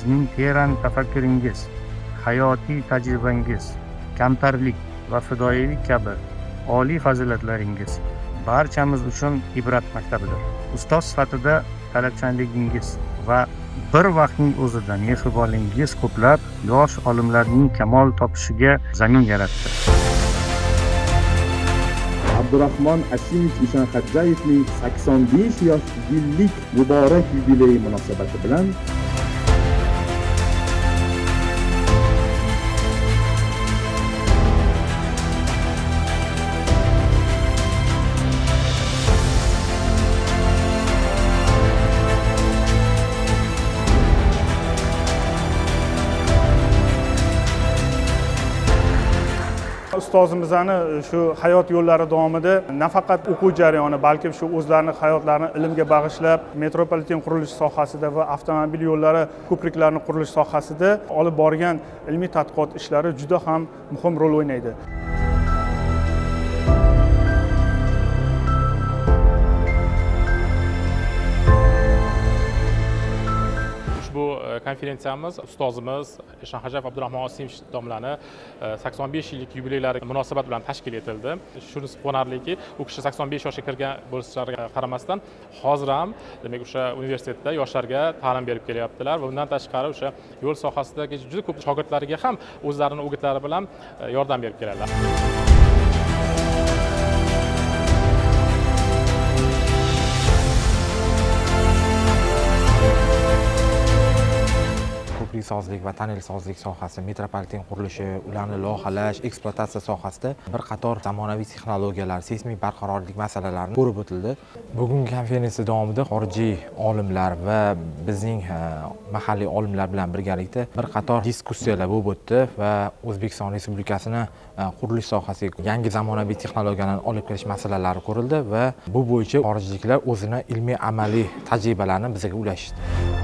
sizning teran tafakkuringiz, hayotiy tajribangiz, kamtarlik va fidoyilik kabi oliy fazilatlaringiz barchamiz uchun ibrat maktabidir. Ustoz sifatida talabchanligingiz va bir vaqtning o'zida mehribonligingiz ko'plab yosh olimlarning kamol topishiga zamin yaratdi. Abdurahmon Asimov Esonxo'jayevning 85 yosh yillik muborak yubileyi munosabati bilan ustozimizni shu hayot yo'llari davomida nafaqat o'quv jarayoni, balki shu o'zlarining hayotlarini ilmga bag'ishlab, metropoliten qurilish sohasida va avtomobil yo'llari, ko'priklarning qurilish sohasida olib borgan ilmiy tadqiqot ishlari juda ham muhim rol o'ynaydi. Bu konferensiyamiz ustozimiz Esonxo'jayev Abdurahmon Asimov domlani 85 yillik yubileylari munosabat bilan tashkil etildi. Shunisi quvonarliki, u kishi 85 yoshga kirgan bo'lishlariga qaramasdan hozir ham demak o'sha universitetda yoshlarga ta'lim berib kelyaptilar va bundan tashqari o'sha yo'l sohasidagi juda ko'p shogirdlariga ham o'zlarining o'gitlari bilan yordam berib keladilar. sozlik va tonnelsozlik sohasi, metropoliten qurilishi, ularni loyihalash, ekspluatatsiya sohasida bir qator zamonaviy texnologiyalar, seysmik barqarorlik masalalarini ko'rib o'tildi. Bugungi konferensiya davomida xorijiy olimlar va bizning mahalliy olimlar bilan birgalikda bir qator diskussiyalar bo'lib o'tdi va O'zbekiston Respublikasini qurilish sohasiga yangi zamonaviy texnologiyalarni olib kelish masalalari ko'rildi va bu bo'yicha xorijliklar o'zini ilmiy amaliy tajribalarini bizga ulashdi.